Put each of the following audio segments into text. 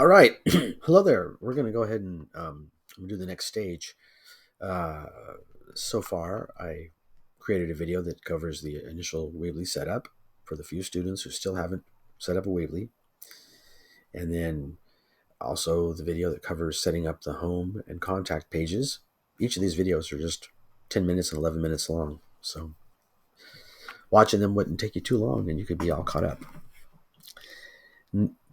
All right. Hello there. We're going to go ahead and do the next stage. Uh, so far, I created a video that covers the initial Weebly setup for the few students who still haven't set up a Weebly. And then also the video that covers setting up the home and contact pages. Each of these videos are just 10 minutes and 11 minutes long. So watching them wouldn't take you too long and you could be all caught up.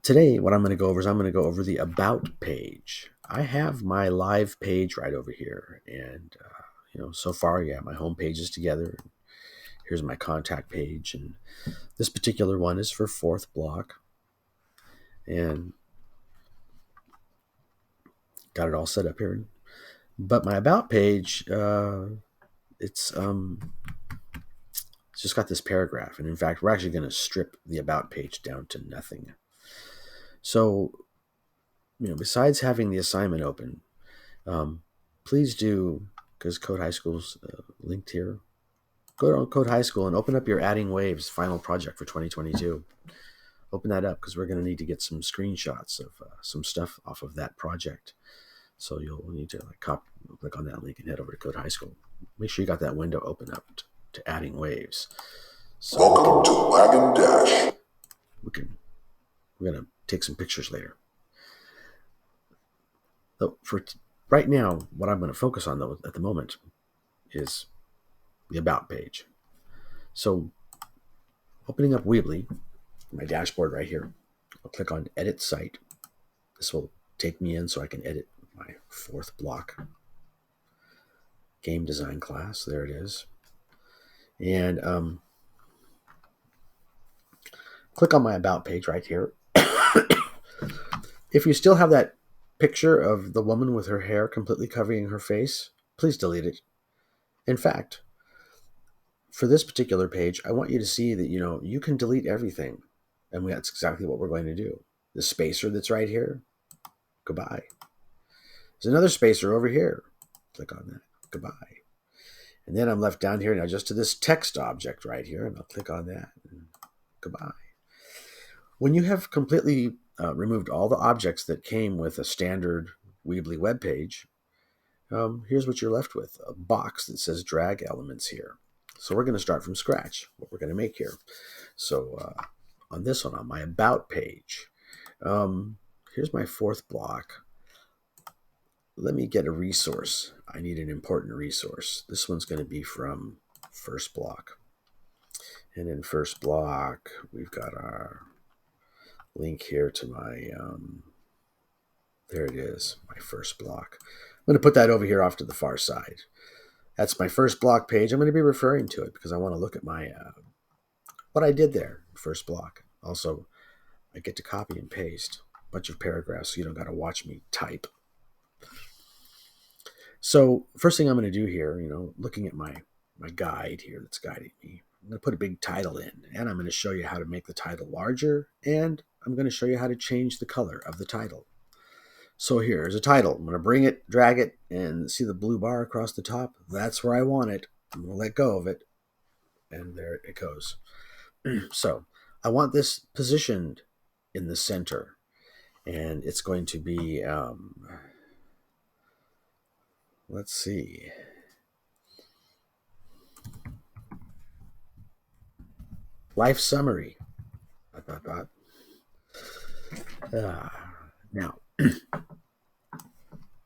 Today, what I'm going to go over is I'm going to go over the About page. I have my live page right over here. And, so far, yeah, my home page is together. Here's my contact page. And this particular one is for fourth block. And got it all set up here. But my About page, it's just got this paragraph. And in fact, we're actually going to strip the About page down to nothing. So, besides having the assignment open, please do, because Code High School's linked here, go to Code High School and open up your Adding Waves final project for 2022. Open that up because we're going to need to get some screenshots of some stuff off of that project. So you'll need to click on that link and head over to Code High School. Make sure you got that window open up to Adding Waves. So welcome to Wagon Dash. We're going to take some pictures later. So for right now, what I'm going to focus on though at the moment is the About page. So opening up Weebly, my dashboard right here, I'll click on Edit Site. This will take me in so I can edit my fourth block game design class. There it is. And click on my About page right here. If you still have that picture of the woman with her hair completely covering her face, please delete it. In fact, for this particular page, I want you to see that, you can delete everything. And that's exactly what we're going to do. The spacer that's right here, goodbye. There's another spacer over here. Click on that, goodbye. And then I'm left down here now just to this text object right here, and I'll click on that, and goodbye. When you have completely removed all the objects that came with a standard Weebly web page, here's what you're left with, a box that says drag elements here. So we're going to start from scratch, what we're going to make here. So on this one, on my About page, here's my fourth block. Let me get a resource. I need an important resource. This one's going to be from first block. And in first block, we've got our link here to my, there it is, my first block. I'm going to put that over here off to the far side. That's my first block page. I'm going to be referring to it because I want to look at my, what I did there, first block. Also, I get to copy and paste a bunch of paragraphs so you don't got to watch me type. So first thing I'm going to do here, looking at my guide here that's guiding me, I'm going to put a big title in, and I'm going to show you how to make the title larger, and I'm going to show you how to change the color of the title. So here's a title. I'm going to bring it, drag it, and see the blue bar across the top? That's where I want it. I'm going to let go of it, and there it goes. So I want this positioned in the center, and it's going to be, let's see. Life summary. Now,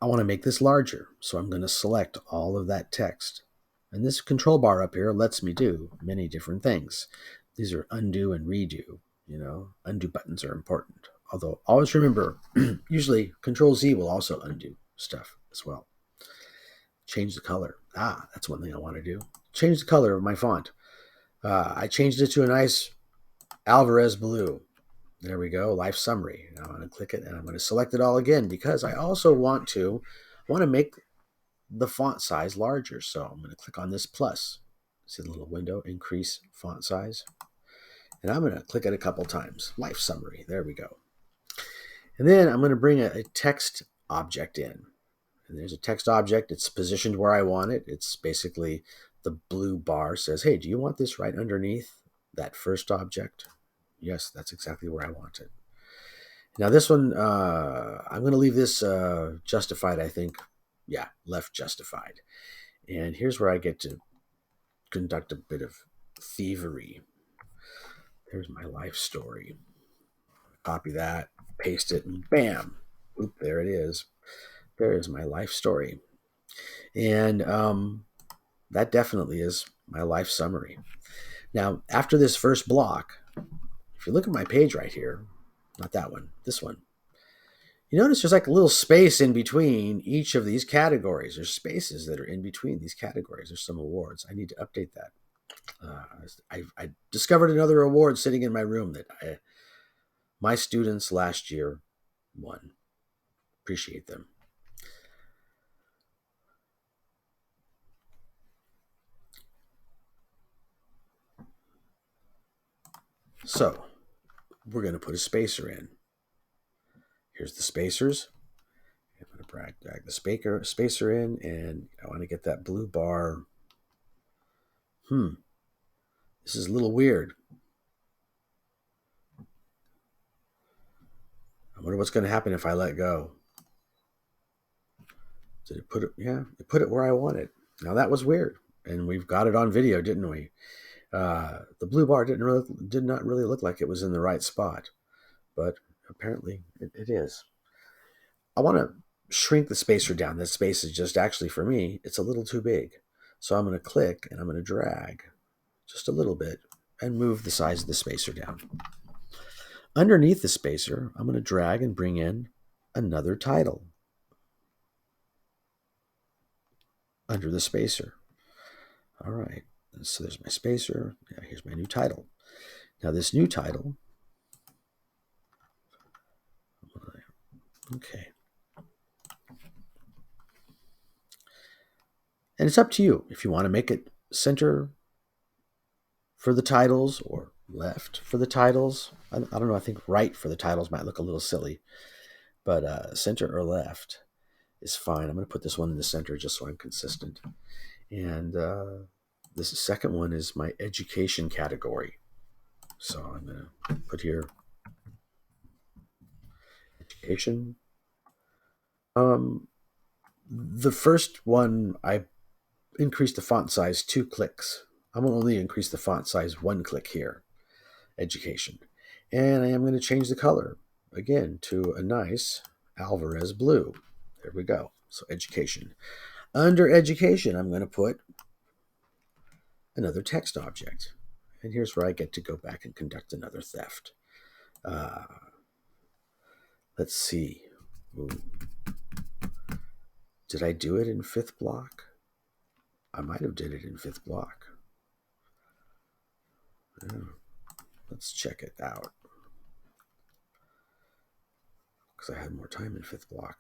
I want to make this larger, so I'm going to select all of that text. And this control bar up here lets me do many different things. These are undo and redo. Undo buttons are important. Although always remember, usually Control Z will also undo stuff as well. Change the color. That's one thing I want to do. Change the color of my font. I changed it to a nice Alvarez blue. There we go, life summary. Now I'm going to click it and I'm going to select it all again because I also want to make the font size larger. So I'm going to click on this plus. See the little window, increase font size. And I'm going to click it a couple times. Life summary, there we go. And then I'm going to bring a text object in. And there's a text object. It's positioned where I want it. It's basically the blue bar says, hey, do you want this right underneath that first object? Yes, that's exactly where I want it. Now this one, I'm going to leave this justified, I think. Yeah, left justified. And here's where I get to conduct a bit of thievery. There's my life story. Copy that, paste it, and bam, oop, there it is. There is my life story. And that definitely is my life summary. Now, after this first block, if you look at my page right here, not that one, this one, you notice there's like a little space in between each of these categories. There's spaces that are in between these categories. There's some awards. I need to update that. I discovered another award sitting in my room that my students last year won. Appreciate them. So we're going to put a spacer in. Here's the spacers. I'm going to drag the spacer in, and I want to get that blue bar. This is a little weird. I wonder what's going to happen if I let go. Did it put it? Yeah, it put it where I want it. Now that was weird, and we've got it on video, didn't we? The blue bar did not really look like it was in the right spot, but apparently it is. I want to shrink the spacer down. This space is just actually for me, it's a little too big. So I'm going to click and I'm going to drag just a little bit and move the size of the spacer down. Underneath the spacer, I'm going to drag and bring in another title under the spacer. All right, so there's my spacer. Yeah, here's my new title. Now this new title, okay. And it's up to you if you want to make it center for the titles or left for the titles. I don't know. I think right for the titles might look a little silly, but center or left is fine. I'm going to put this one in the center just so I'm consistent. And this second one is my education category. So I'm going to put here education. The first one, I increased the font size 2 clicks. I'm going to only increase the font size 1 click here, education. And I am going to change the color again to a nice Alvarez blue. There we go. So education. Under education, I'm going to put another text object. And here's where I get to go back and conduct another theft. Let's see. Ooh. Did I do it in 5th block? I might have did it in 5th block. Yeah. Let's check it out. Because I had more time in 5th block.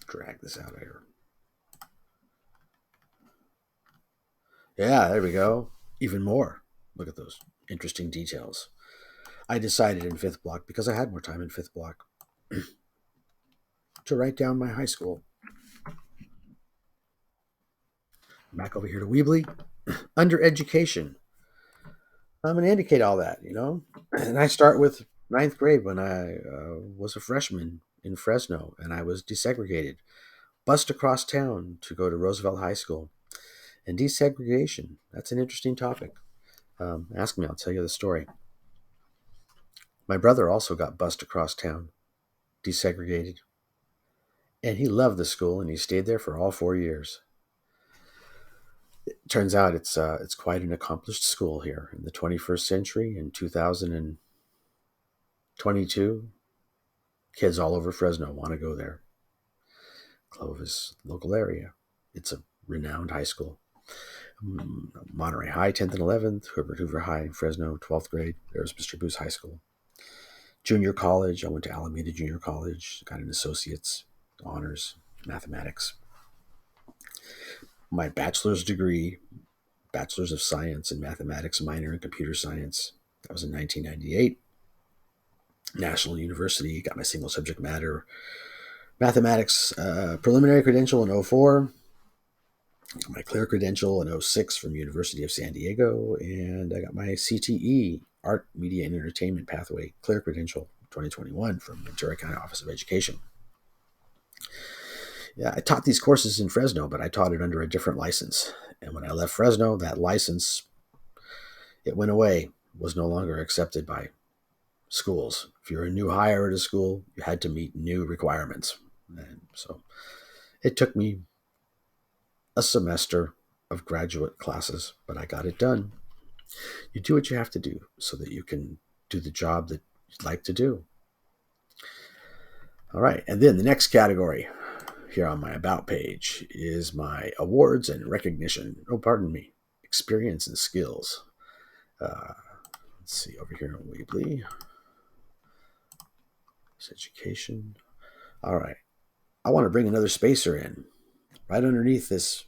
Drag this out here. Yeah, there we go. Even more. Look at those interesting details. I decided in 5th block, because I had more time in 5th block, to write down my high school. Back over here to Weebly. Under education, I'm going to indicate all that, you know. And I start with 9th grade when I was a freshman in Fresno and I was desegregated. Bussed across town to go to Roosevelt High School. And desegregation, that's an interesting topic. Ask me, I'll tell you the story. My brother also got bussed across town, desegregated. And he loved the school and he stayed there for all 4 years. It turns out it's quite an accomplished school here in the 21st century. In 2022, kids all over Fresno want to go there. Clovis, local area. It's a renowned high school. Monterey High, 10th and 11th. Herbert Hoover High in Fresno, 12th grade. There's Mr. Booth High School. Junior college, I went to Alameda Junior College. Got an associate's, honors, mathematics. My bachelor's degree, bachelor's of science in mathematics, minor in computer science. That was in 1998. National University, got my single subject matter mathematics preliminary credential in 04. my clear credential in '06 from University of San Diego, and I got my CTE, Art, Media, and Entertainment Pathway clear credential 2021 from Ventura County Office of Education. Yeah, I taught these courses in Fresno, but I taught it under a different license. And when I left Fresno, that license, it went away, was no longer accepted by schools. If you're a new hire at a school, you had to meet new requirements. And so it took me a semester of graduate classes, but I got it done. You do what you have to do so that you can do the job that you'd like to do. All right, and then the next category here on my About page is my awards and recognition. Oh, pardon me, experience and skills. Let's see, over here on Weebly. It's education. All right, I want to bring another spacer in. Right underneath this,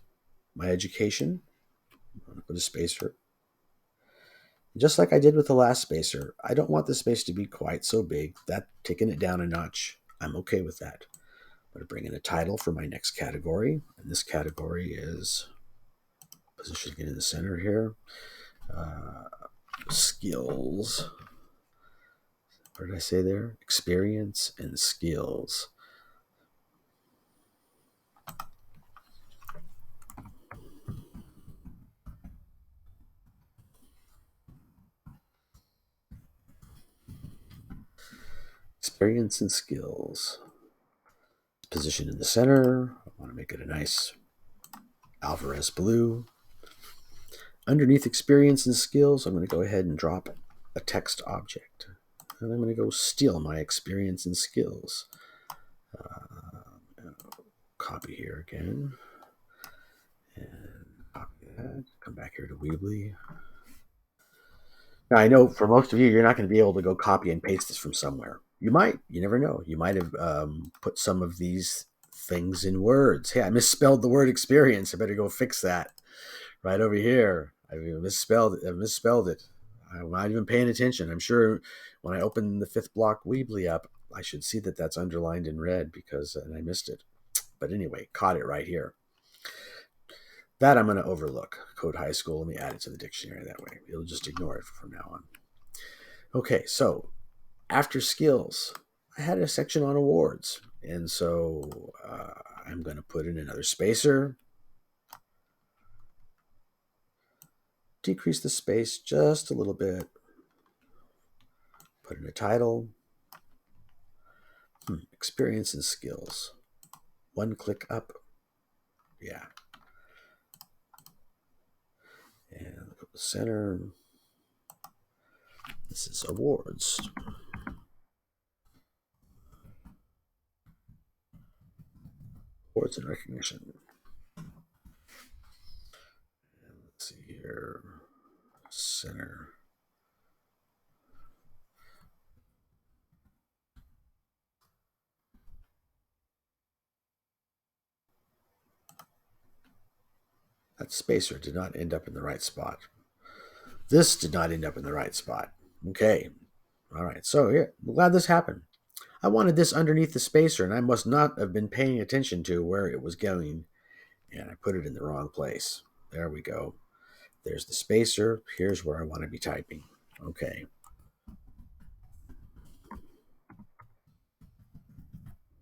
my education, I'm going to put a spacer. Just like I did with the last spacer, I don't want the space to be quite so big. That taking it down a notch, I'm okay with that. I'm going to bring in a title for my next category, and this category is positioning it in the center here. Skills. What did I say there? Experience and skills. Experience and skills. Position in the center. I want to make it a nice Alvarez blue. Underneath experience and skills, I'm going to go ahead and drop a text object. And I'm going to go steal my experience and skills. Copy here again. And copy that. Come back here to Weebly. Now, I know for most of you, you're not going to be able to go copy and paste this from somewhere. You might. You never know. You might have put some of these things in words. Hey, I misspelled the word experience. I better go fix that. Right over here. I misspelled it. I'm not even paying attention. I'm sure when I open the fifth block Weebly up, I should see that that's underlined in red because I missed it. But anyway, caught it right here. That I'm going to overlook. Code High School. Let me add it to the dictionary that way. It'll just ignore it from now on. Okay, so after skills, I had a section on awards. And so I'm going to put in another spacer. Decrease the space just a little bit. Put in a title. Experience and skills. One click up. Yeah. And look at the center. This is awards. Awards and recognition. And let's see here. Center. That spacer did not end up in the right spot. This did not end up in the right spot. Okay. All right. So yeah, I'm glad this happened. I wanted this underneath the spacer, and I must not have been paying attention to where it was going, and I put it in the wrong place. There we go. There's the spacer. Here's where I want to be typing. Okay.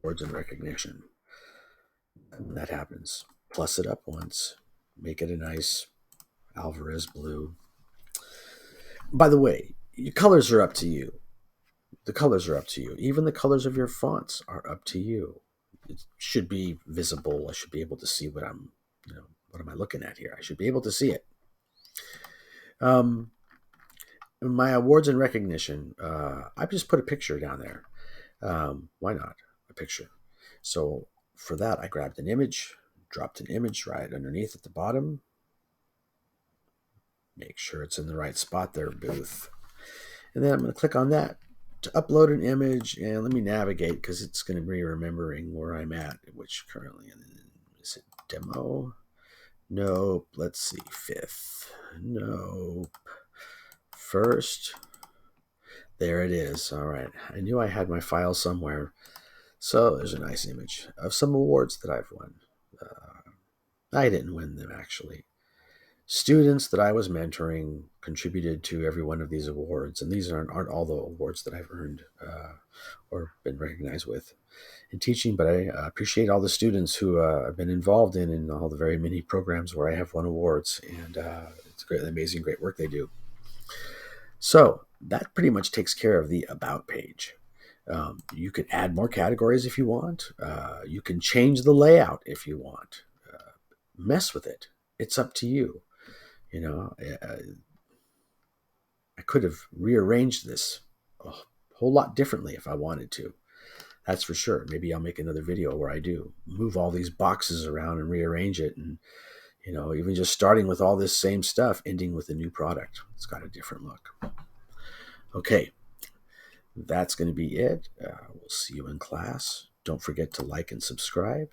Words and recognition. And that happens. Plus it up once. Make it a nice Alvarez blue. By the way, your colors are up to you. The colors are up to you. Even the colors of your fonts are up to you. It should be visible. I should be able to see what what am I looking at here? I should be able to see it. My awards and recognition, I just put a picture down there. Why not? A picture. So for that, I grabbed an image, dropped an image right underneath at the bottom. Make sure it's in the right spot there, Booth. And then I'm going to click on that to upload an image, and let me navigate because it's going to be remembering where I'm at, which currently is it demo? Nope. Let's see. Fifth. Nope. First. There it is. All right. I knew I had my file somewhere. So there's a nice image of some awards that I've won. I didn't win them, actually. Students that I was mentoring contributed to every one of these awards, and these aren't all the awards that I've earned or been recognized with in teaching, but I appreciate all the students who I've been involved in all the very many programs where I have won awards, and it's great, amazing, great work they do. So that pretty much takes care of the About page. You can add more categories if you want. You can change the layout if you want. Mess with it. It's up to you. You know, I could have rearranged this a whole lot differently if I wanted to. That's for sure. Maybe I'll make another video where I do move all these boxes around and rearrange it, and even just starting with all this same stuff, ending with a new product. It's got a different look. Okay, that's going to be it. We'll see you in class. Don't forget to like and subscribe.